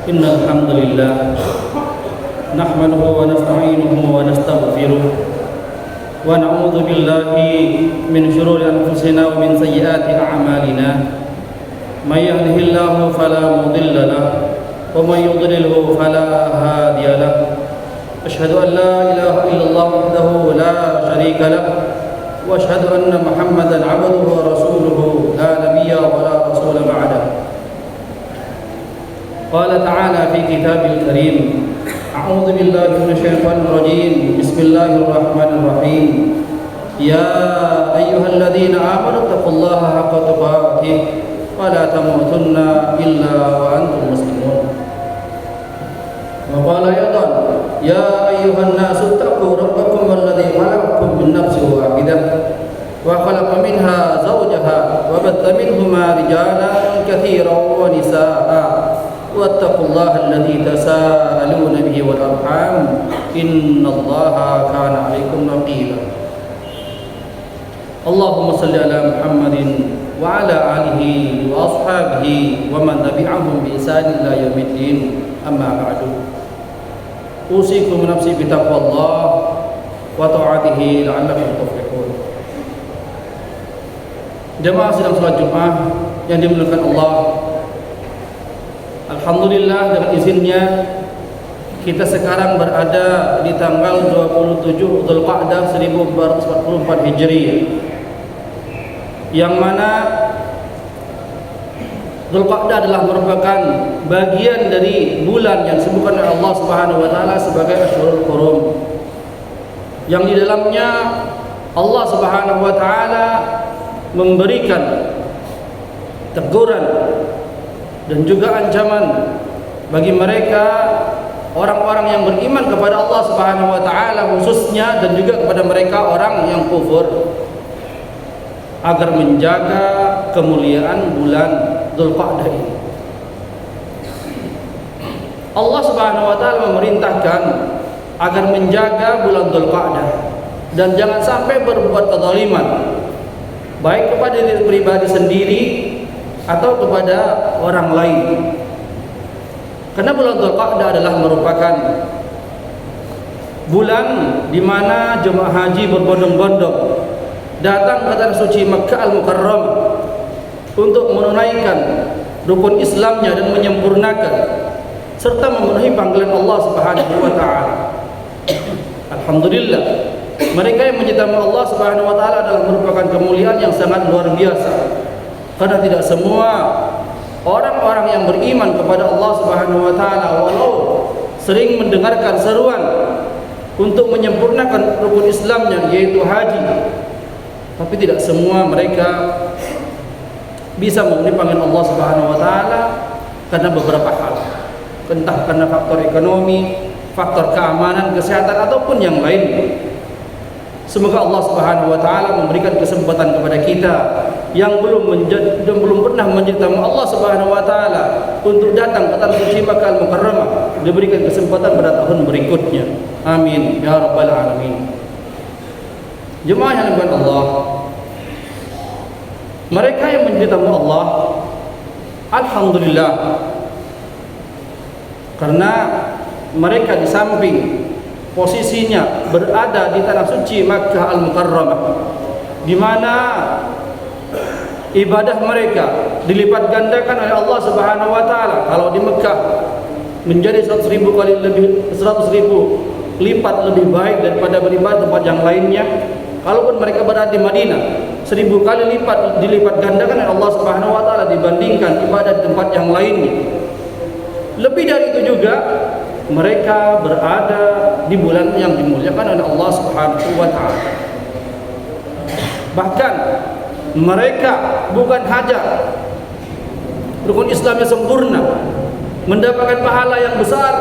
Innal hamdalillah nahmaduhu wa nasta'inuhu wa nastaghfiruh wa na'udzu billahi min shururi anfusina wa min sayyiati a'malina may yahdihillahu fala mudilla lahu wa may yudlilhu fala hadiya lahu asyhadu an la ilaha illallah wahdahu la syarika lahu wa asyhadu anna muhammadan 'abduhu wa rasuluhu la nabiyya wa la rasula ba'dahu. قال تعالى في كتابه الكريم أعوذ بالله من الشيطان الرجيم بسم الله الرحمن الرحيم يا أيها الذين آمنوا اتقوا الله حق تقاته ولا تموتن إلا وأنتم مسلمون وقال أيضا يا أيها الناس اتقوا ربكم الذي خلقكم من نفس واحدة وخلق منها زوجها وبث منهما رجالا كثيرا ونساء واتقوا الله الذي تساءلون به والأرحام إن الله كان عليكم رقيبا. اللهم صل على محمد وعلى آله وأصحابه ومن تبعهم بإحسان إلى يوم الدين. أما بعد أوصيكم نفسي بتقوى الله وطاعته لعلكم تفلحون. Jemaah sedang salat Jumat yang dimuliakan Allah, alhamdulillah dengan izinnya kita sekarang berada di tanggal 27 Dzulqa'dah 1444 Hijriah, yang mana Dzulqa'dah adalah merupakan bagian dari bulan yang disebutkan oleh Allah Subhanahu wa taala sebagai Ashhurul Hurum, yang di dalamnya Allah Subhanahu wa taala memberikan teguran dan juga ancaman bagi mereka orang-orang yang beriman kepada Allah Subhanahu wa taala khususnya, dan juga kepada mereka orang yang kufur, agar menjaga kemuliaan bulan Dzulqa'dah ini. Allah Subhanahu wa taala memerintahkan agar menjaga bulan Dzulqa'dah dan jangan sampai berbuat kezaliman, baik kepada diri pribadi sendiri atau kepada orang lain. Karena bulan Dzulqa'dah adalah merupakan bulan di mana jemaah haji berbondong-bondong datang ke tanah suci Makkah Al-Mukarramah untuk menunaikan rukun Islamnya dan menyempurnakan serta memenuhi panggilan Allah Subhanahu wa taala. Alhamdulillah, mereka yang mencintai Allah Subhanahu wa taala adalah merupakan kemuliaan yang sangat luar biasa. Karena tidak semua orang-orang yang beriman kepada Allah Subhanahu wa taala walau sering mendengarkan seruan untuk menyempurnakan rukun Islamnya yaitu haji, tapi tidak semua mereka bisa memenuhi panggilan Allah Subhanahu wa taala karena beberapa hal. Entah karena faktor ekonomi, faktor keamanan, kesehatan ataupun yang lain. Semoga Allah Subhanahu wa taala memberikan kesempatan kepada kita yang belum pernah mencintai Allah Subhanahu wa taala untuk datang ke tanah suci Makkah Al-Mukarramah, diberikan kesempatan pada tahun berikutnya. Amin ya rabbal alamin. Jemaah yang dimuliakan Allah, mereka yang mencintai Allah, alhamdulillah, karena mereka di samping posisinya berada di tanah suci Makkah Al-Mukarramah, di mana ibadah mereka dilipat gandakan oleh Allah Subhanahu wa taala. Kalau di Mekah menjadi 100.000 kali lebih, 100.000 lipat lebih baik daripada beribadah tempat yang lainnya. Kalaupun mereka berada di Madinah, 1000 kali lipat dilipat gandakan oleh Allah Subhanahu wa taala dibandingkan ibadah di tempat yang lainnya. Lebih dari itu juga, mereka berada di bulan yang dimuliakan oleh Allah Subhanahu wa taala. Bahkan mereka bukan hanya rukun Islamnya sempurna, mendapatkan pahala yang besar,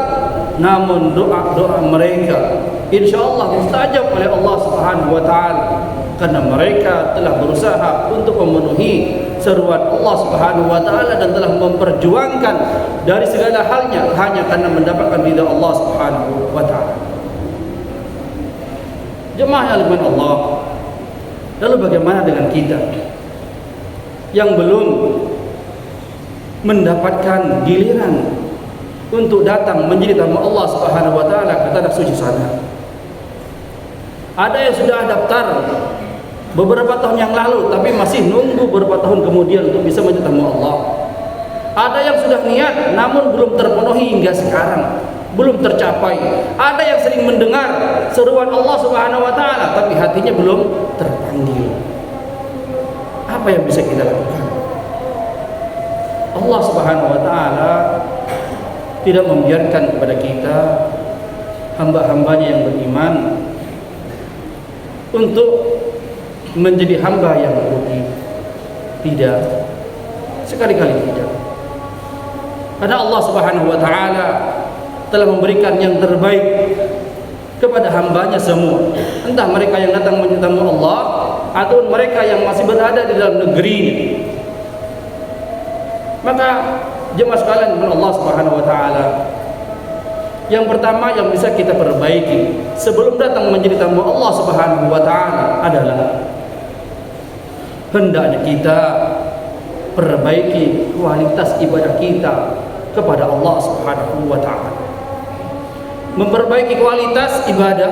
namun doa-doa mereka insyaallah mustajab oleh Allah Subhanahu wa taala, karena mereka telah berusaha untuk memenuhi seruan Allah Subhanahu wa taala dan telah memperjuangkan dari segala halnya hanya karena mendapatkan ridha Allah Subhanahu wa taala. Jemaah yang dimuliakan Allah, lalu bagaimana dengan kita yang belum mendapatkan giliran untuk datang menjadi tamu Allah Subhanahu wa taala ke tanah suci sana? Ada yang sudah daftar beberapa tahun yang lalu tapi masih nunggu beberapa tahun kemudian untuk bisa menjadi tamu Allah. Ada yang sudah niat namun belum terpenuhi hingga sekarang, belum tercapai. Ada yang sering mendengar seruan Allah Subhanahu wa taala tapi hatinya belum terpanggil. Apa yang bisa kita lakukan? Allah Subhanahu wa taala tidak membiarkan kepada kita hamba-hambanya yang beriman untuk menjadi hamba yang merugi. Tidak, sekali-kali tidak. Karena Allah Subhanahu wa taala telah memberikan yang terbaik kepada hambanya semua, entah mereka yang datang menyembah Allah atau mereka yang masih berada di dalam negerinya. Maka jemaah sekalian dengan Allah Subhanahu wa taala, yang pertama yang bisa kita perbaiki sebelum datang menjadi tamu Allah Subhanahu wa taala adalah hendaknya kita perbaiki kualitas ibadah kita kepada Allah Subhanahu wa taala. Memperbaiki kualitas ibadah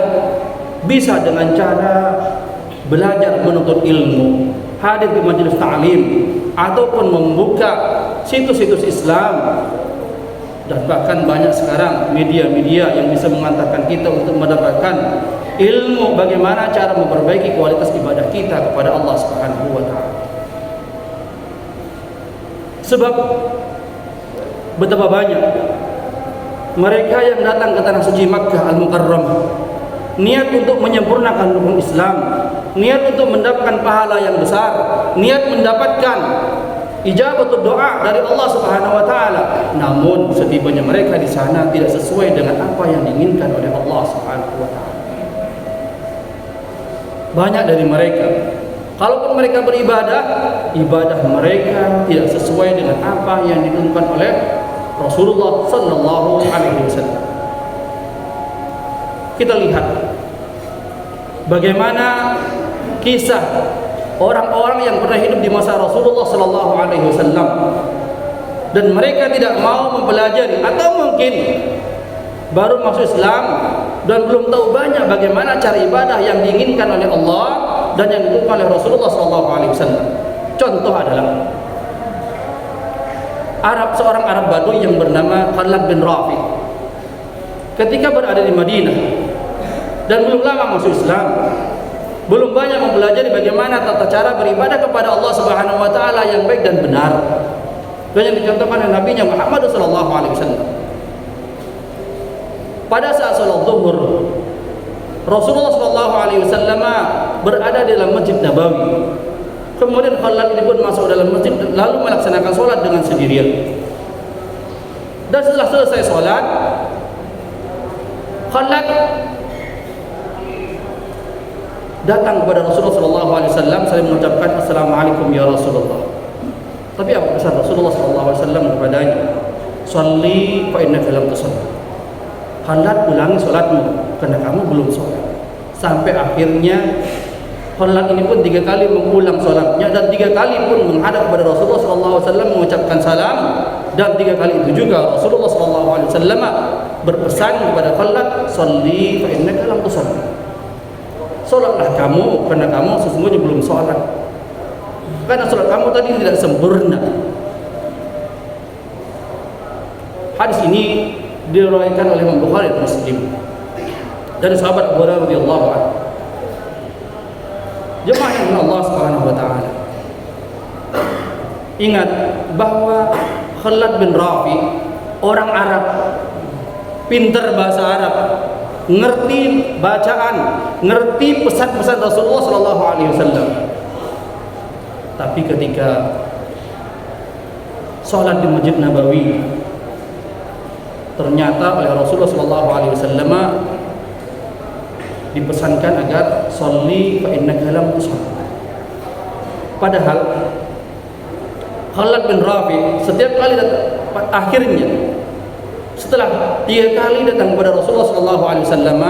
bisa dengan cara belajar menuntut ilmu, hadir di majelis ta'lim, ataupun membuka situs-situs Islam. Dan bahkan banyak sekarang media-media yang bisa mengantarkan kita untuk mendapatkan ilmu bagaimana cara memperbaiki kualitas ibadah kita kepada Allah Subhanahu wa taala. Sebab betapa banyak mereka yang datang ke tanah suci Makkah Al-Mukarramah niat untuk menyempurnakan rukun Islam, niat untuk mendapatkan pahala yang besar, niat mendapatkan ijabatul doa dari Allah Subhanahu wa taala. Namun setibanya mereka di sana tidak sesuai dengan apa yang diinginkan oleh Allah Subhanahu wa taala. Banyak dari mereka, kalaupun mereka beribadah, ibadah mereka tidak sesuai dengan apa yang diinginkan oleh Rasulullah sallallahu alaihi wasallam. Kita lihat bagaimana kisah orang-orang yang pernah hidup di masa Rasulullah sallallahu alaihi wasallam dan mereka tidak mau mempelajari, atau mungkin baru masuk Islam dan belum tahu banyak bagaimana cara ibadah yang diinginkan oleh Allah dan yang diinginkan oleh Rasulullah sallallahu alaihi wasallam. Contoh adalah seorang Arab Badui yang bernama Khalad bin Rafi. Ketika berada di Madinah dan belum lama masuk Islam, belum banyak mempelajari bagaimana tata cara beribadah kepada Allah Subhanahu wa taala yang baik dan benar, dan yang dicontohkan oleh Nabi Muhammad sallallahu alaihi wasallam. Pada saat salat zuhur, Rasulullah sallallahu alaihi wasallam berada di dalam Masjid Nabawi. Kemudian Khalad ini pun masuk dalam masjid lalu melaksanakan salat dengan sendirian. Dan setelah selesai salat, Khalad datang kepada Rasulullah sallallahu alaihi wasallam saling mengucapkan assalamualaikum ya Rasulullah. Tapi apa pesan Rasulullah sallallahu alaihi wasallam kepadanya? Shalli fa innaka lam tusalli. Khalad, ulangi salatmu karena kamu belum salat. Sampai akhirnya Khalad ini pun 3 kali mengulang salatnya dan 3 kali pun menghadap kepada Rasulullah sallallahu alaihi wasallam mengucapkan salam, dan 3 kali itu juga Rasulullah sallallahu alaihi wasallam berpesan kepada Khalad, shalli fa innaka lam tusalli. Salatlah kamu karena kamu sesungguhnya belum salat. Karena salat kamu tadi tidak sempurna. Hadis ini diriwayatkan oleh Imam Bukhari dan Muslim dari sahabat Abu Hurairah radhiyallahu anhu. Jemaah yang Allah Subhanahu wa taala, ingat bahwa Khalad bin Rafi orang Arab, pintar bahasa Arab, ngerti bacaan, ngerti pesan-pesan Rasulullah sallallahu alaihi wasallam. Tapi ketika salat di Masjid Nabawi, ternyata oleh Rasulullah sallallahu alaihi wasallam dipesankan agar sholli fa innaka lam tusalli. Padahal Khalad bin Rafi setiap kali datang, akhirnya setelah 3 kali datang kepada Rasulullah sallallahu alaihi wasallam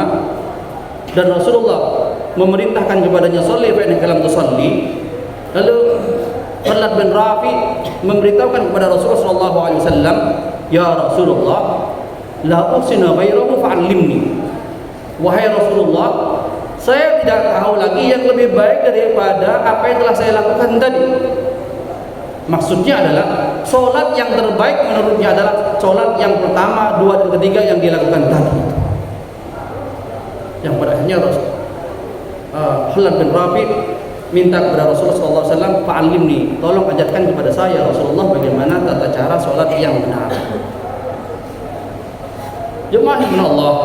dan Rasulullah memerintahkan kepadanya sholli fa innaka lam tusalli, lalu Khalad bin Rafi memberitahukan kepada Rasulullah sallallahu alaihi wasallam, ya Rasulullah, la usina ghairahu fa'allimni. Wahai Rasulullah, saya tidak tahu lagi yang lebih baik daripada apa yang telah saya lakukan tadi. Maksudnya adalah sholat yang terbaik menurutnya adalah sholat yang pertama, 2 dan ketiga yang dilakukan tadi. Yang pada akhirnya Khalad bin Rafi minta kepada Rasulullah SAW, fa'alimni, tolong ajarkan kepada saya Rasulullah bagaimana tata cara sholat yang benar. Jemaah ibn Allah,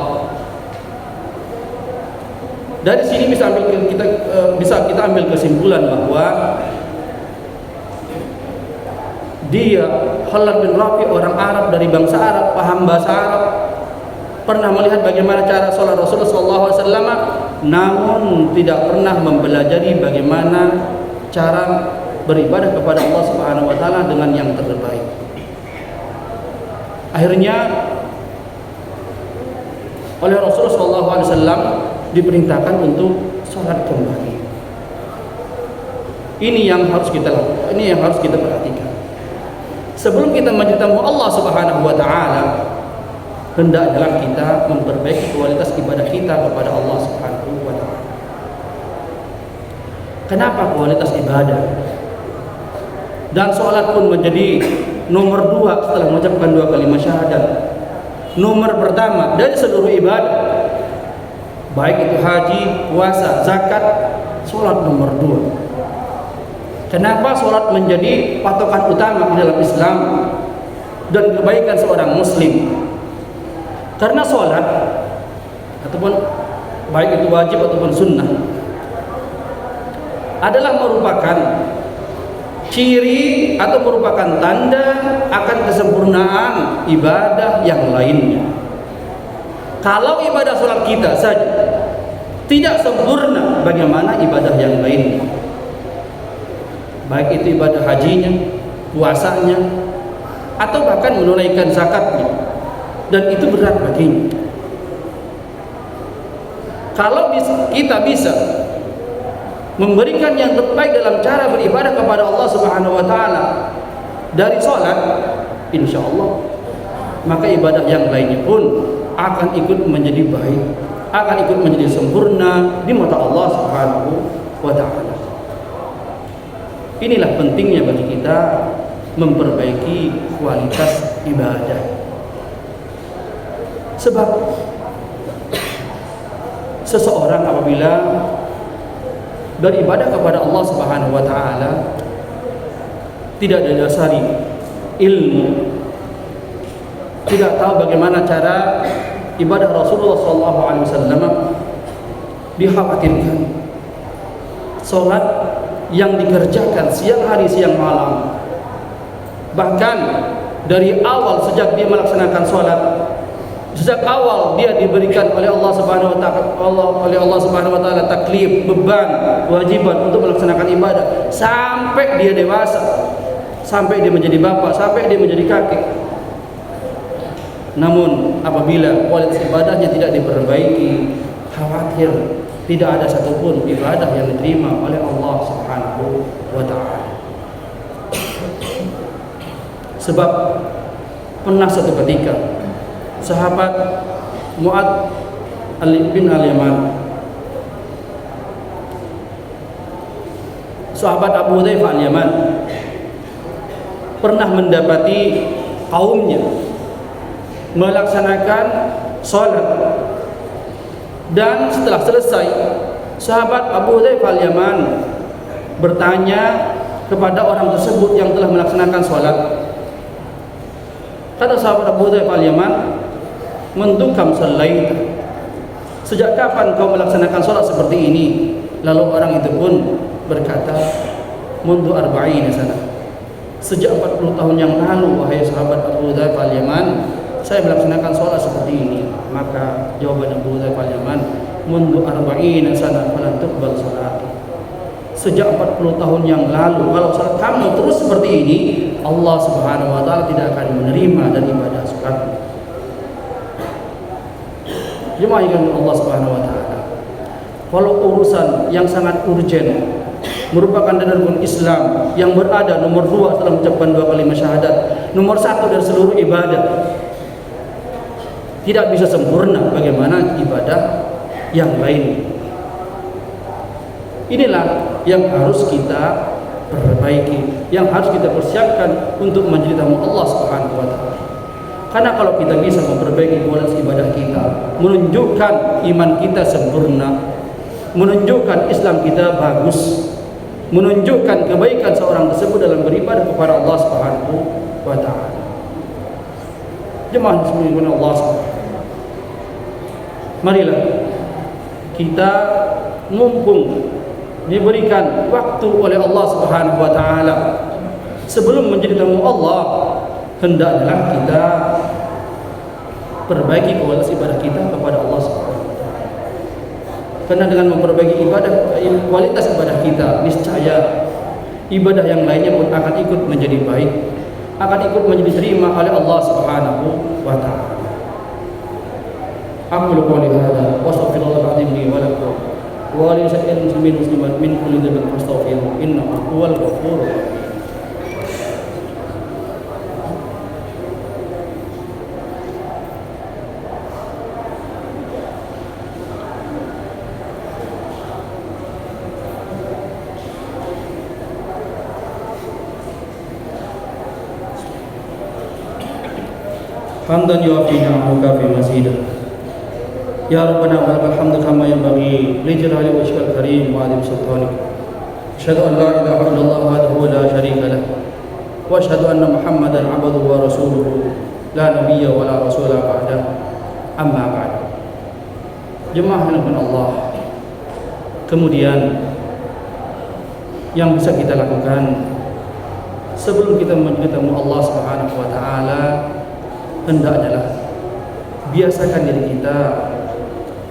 dari sini bisa kita ambil kesimpulan bahwa dia, Khalad bin Rafi, orang Arab dari bangsa Arab, paham bahasa Arab, pernah melihat bagaimana cara sholat Rasulullah SAW, namun tidak pernah mempelajari bagaimana cara beribadah kepada Allah Subhanahu wa taala dengan yang terbaik. Akhirnya oleh Rasulullah SAW diperintahkan untuk sholat kembali. Ini yang harus kita lakukan, ini yang harus kita perhatikan. Sebelum kita bertemu Allah Subhanahu wa taala, hendaklah kita memperbaiki kualitas ibadah kita kepada Allah Subhanahu wa taala. Kenapa kualitas ibadah? Dan sholat pun menjadi nomor 2 setelah mengucapkan 2 kalimat syahadat. Nomor pertama dari seluruh ibadah, baik itu haji, puasa, zakat, sholat nomor 2. Kenapa sholat menjadi patokan utama di dalam Islam dan kebaikan seorang muslim? Karena sholat, ataupun baik itu wajib ataupun sunnah, adalah merupakan ciri atau merupakan tanda akan kesempurnaan ibadah yang lainnya. Kalau ibadah sholat kita saja tidak sempurna, bagaimana ibadah yang lainnya? Baik itu ibadah hajinya, puasanya, atau bahkan menunaikan zakatnya, dan itu berat baginya. Kalau kita bisa memberikan yang terbaik dalam cara beribadah kepada Allah Subhanahu wa taala dari salat, insyaallah maka ibadah yang lainnya pun akan ikut menjadi baik, akan ikut menjadi sempurna di mata Allah Subhanahu wa taala. Inilah pentingnya bagi kita memperbaiki kualitas ibadah. Sebab seseorang apabila beribadah kepada Allah Subhanahu wa taala tidak didasari ilmu, tidak tahu bagaimana cara ibadah Rasulullah SAW, dikhawatirkan salat yang dikerjakan siang hari siang malam, bahkan dari awal sejak dia melaksanakan salat, sejak awal dia diberikan oleh Allah Subhanahu wa taala taklif, beban, kewajiban untuk melaksanakan ibadah sampai dia dewasa, sampai dia menjadi bapak, sampai dia menjadi kakek. Namun apabila kualitas ibadahnya tidak diperbaiki, khawatir tidak ada satupun ibadah yang diterima oleh Allah Subhanahu wa taala. Sebab pernah satu ketika sahabat Mu'ad bin Al-Yaman, sahabat Abu Hudzaifah Al-Yaman, pernah mendapati kaumnya melaksanakan sholat, dan setelah selesai sahabat Abu Hudzaifah Al-Yaman bertanya kepada orang tersebut yang telah melaksanakan sholat. Kata sahabat Abu Hudzaifah Al-Yaman, "Mundu kam shallaita?" Sejak kapan kau melaksanakan sholat seperti ini? Lalu orang itu pun berkata, "Mundu arba'ina sana." Sejak 40 tahun yang lalu, wahai sahabat Abu Hudzaifah Al-Yaman, saya melaksanakan sholat seperti ini. Maka jawaban Abu Hudzaifah Al-Yaman, "Mundu arba'ina sana falan tuqbal salati." Sejak 40 tahun yang lalu, kalau salat kamu terus seperti ini, Allah Subhanahu wa taala tidak akan menerima dan ibadah salatmu. Jemaah yang Allah Subhanahu wa taala, kalau urusan yang sangat urgen merupakan dari rukun Islam yang berada nomor 2 setelah mengucapkan 2 kalimat syahadat, nomor 1 dari seluruh ibadah, tidak bisa sempurna, bagaimana ibadah yang lain? Inilah yang harus kita perbaiki, yang harus kita persiapkan untuk menjadi tamu Allah Subhanahu wa taala. Karena kalau kita bisa memperbaiki kualitas ibadah kita, menunjukkan iman kita sempurna, menunjukkan Islam kita bagus, menunjukkan kebaikan seorang tersebut dalam beribadah kepada Allah Subhanahu wa taala. Jemaah sekalian Allah Subhanahu, marilah kita mumpung diberikan waktu oleh Allah Subhanahu wa taala sebelum menjadi tamu Allah, hendaklah kita perbaiki kualitas ibadah kita kepada Allah Subhanahu wa taala. Karena dengan memperbaiki kualitas ibadah kita, niscaya ibadah yang lainnya pun akan ikut menjadi baik, akan ikut menjadi diterima oleh Allah Subhanahu wa taala. Aqulu qouli hadza wa astaghfirullahal azim li wa lakum wa li sa'iril muslimin muslimat min kulli dhanbin fastaghfiruhu innahu huwal ghafurur rahim. Hamdan yuafi ni'amahu fi mazidah. Ya Rabbana wa lakal hamdu kama yanbaghi li jalali wajhikal karim wa 'azimi sultanik. Asyhadu an la ilaha illallah wahdahu la syarika lah wa asyhadu anna Muhammadan 'abduhu wa rasuluhu la nabiyya wa la rasula ba'dahu. Amma ba'd. Jemaah yang Allah, kemudian yang bisa kita lakukan sebelum kita ketemu Allah Subhanahu wa taala, hendaknya biasakan diri kita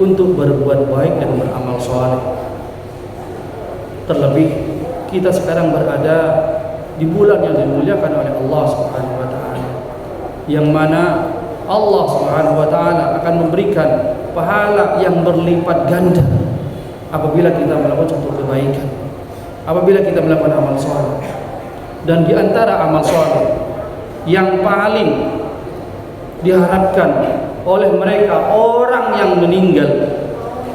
untuk berbuat baik dan beramal saleh. Terlebih kita sekarang berada di bulan yang dimuliakan oleh Allah Subhanahu wa taala, yang mana Allah Subhanahu wa taala akan memberikan pahala yang berlipat ganda apabila kita melakukan suatu kebaikan, apabila kita melakukan amal saleh. Dan di antara amal saleh yang paling diharapkan oleh mereka orang yang meninggal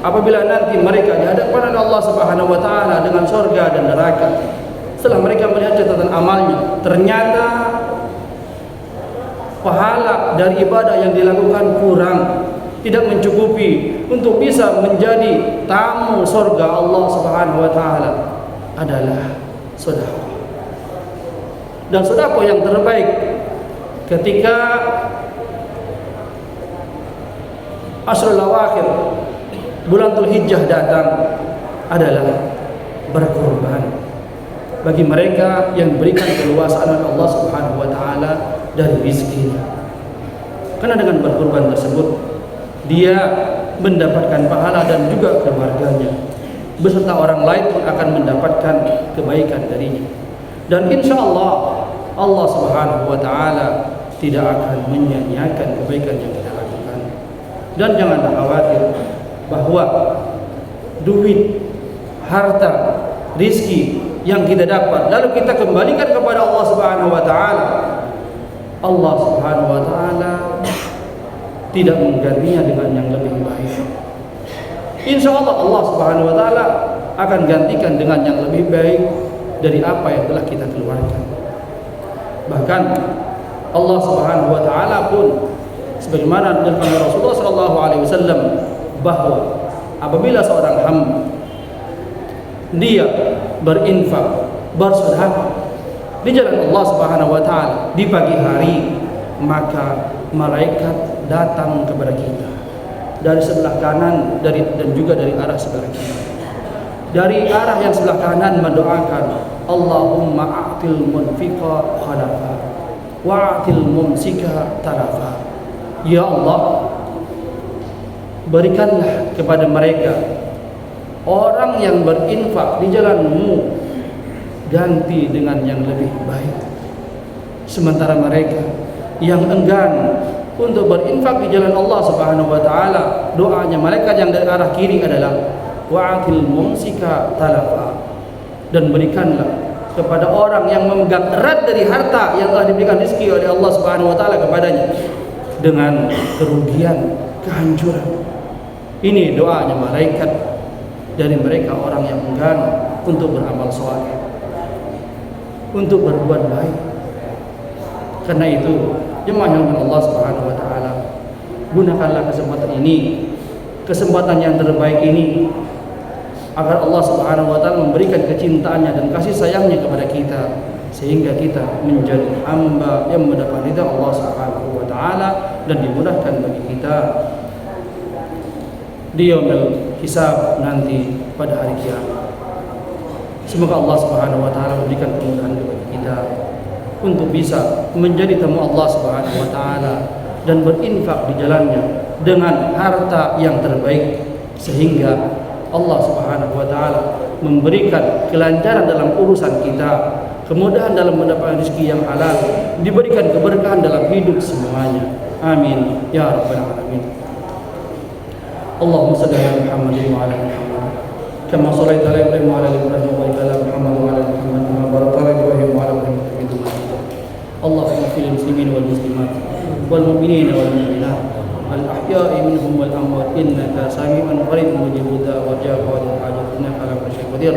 apabila nanti mereka dihadapkan oleh Allah Subhanahu wa taala dengan surga dan neraka, setelah mereka melihat catatan amalnya, ternyata pahala dari ibadah yang dilakukan kurang, tidak mencukupi untuk bisa menjadi tamu surga Allah Subhanahu wa taala, adalah sedekah. Dan sedekah yang terbaik ketika Ashrul Awakhir, bulan Dzulhijjah datang, adalah berkorban bagi mereka yang diberikan keluasaan oleh Allah Subhanahu wa taala dari rezeki. Karena dengan berkorban tersebut dia mendapatkan pahala dan juga keluarganya beserta orang lain pun akan mendapatkan kebaikan darinya. Dan insya Allah Allah Subhanahu wa taala tidak akan menyia-nyiakan kebaikan yang kita lakukan. Dan janganlah khawatir bahwa duit, harta, rizki yang kita dapat lalu kita kembalikan kepada Allah Subhanahu wa taala, Allah Subhanahu wa taala tidak menggantinya dengan yang lebih baik. Insya Allah Allah Subhanahu wa taala akan gantikan dengan yang lebih baik dari apa yang telah kita keluarkan. Bahkan Allah Subhanahu wa taala pun sebagaimana dikatakan Rasulullah sallallahu alaihi wasallam bahwa apabila seorang hamba dia berinfak, bersedekah di jalan Allah Subhanahu wa taala di pagi hari, maka malaikat datang kepada kita dari sebelah kanan dan juga dari arah sebelah kiri. Dari arah yang sebelah kanan mendoakan, Allahumma a'til munfiqa khalafa wa'atil mumsika tarafa. Ya Allah, berikanlah kepada mereka orang yang berinfak di jalan-Mu ganti dengan yang lebih baik, sementara mereka yang enggan untuk berinfak di jalan Allah Subhanahu wa taala, doanya malaikat yang dari arah kiri adalah wa'atil mumsika talafa, dan berikanlah kepada orang yang memegang erat dari harta yang telah diberikan rezeki oleh Allah Subhanahu wa taala kepadanya dengan kerugian, kehancuran. Ini doanya malaikat dari mereka orang yang enggan untuk beramal saleh, untuk berbuat baik. Karena itu, jemaah yang Allah Subhanahu wa taala, gunakanlah kesempatan ini, kesempatan yang terbaik ini, agar Allah Subhanahu wa taala memberikan kecintaannya dan kasih sayangnya kepada kita, sehingga kita menjadi hamba yang mendapat ridha Allah Subhanahu wa taala dan dimudahkan bagi kita di yaumil hisab nanti pada hari kiamat. Semoga Allah Subhanahu wa taala memberikan kemudahan kepada kita untuk bisa menjadi tamu Allah Subhanahu wa taala dan berinfak di jalannya dengan harta yang terbaik, sehingga Allah Subhanahu wa taala memberikan kelancaran dalam urusan kita, kemudahan dalam mendapatkan rezeki yang halal, diberikan keberkahan dalam hidup semuanya. Amin ya rabbal alamin. Allahumma shalli ala Muhammad wa ala Muhammad kama shallaita ala Ibrahim wa ala Ibrahim wa ala Muhammad wa ala Muhammad kama barakta ala Ibrahim wa ala Ibrahim innaka Hamidum Majid. Allahumma fil muslimin wal muslimat wal mu'minin wal mu'minat al ahya'i minhum wal amwat innaka sami'un qaribun mujibud da'wat ya qadir hajat innaka ala kulli syai'in qadir.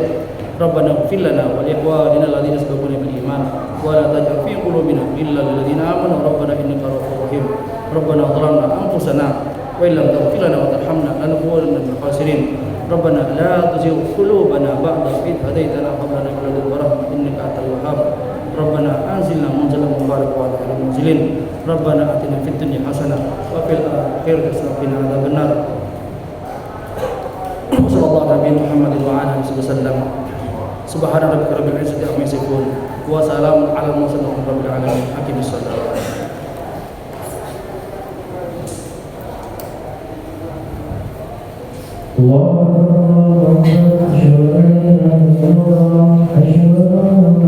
Rabbana ighfir lana wa li ikhwanina alladhina sabaquna bil iman wa la taj'al fi qulubina ghillan lil ladzina amanu rabbana innaka ra'ufur rahim. Rabbana zalamna anfusana wa illam taghfir lana wa tarhamna lanakunanna minal khasirin. Rabbana la tuzigh qulubana ba'da idh hadaytana wa hab lana min ladunka rahmah innaka antal wahhab. Rabbana anzilna munzalan mubarakan wa anta khairul munzilin. Rabbana atina fid dunya hasanah wa fil akhirati hasanah wa qina adzabannar. Sallallahu alaihi Muhammad wa ala alihi wasallam. Subhana rabbika rabbil izzati amma yasifun wa salamun alal mursalin rabbil alamin. Aqimis shalah. الله أكبر أشهد أن لا إله إلا الله أشهد أن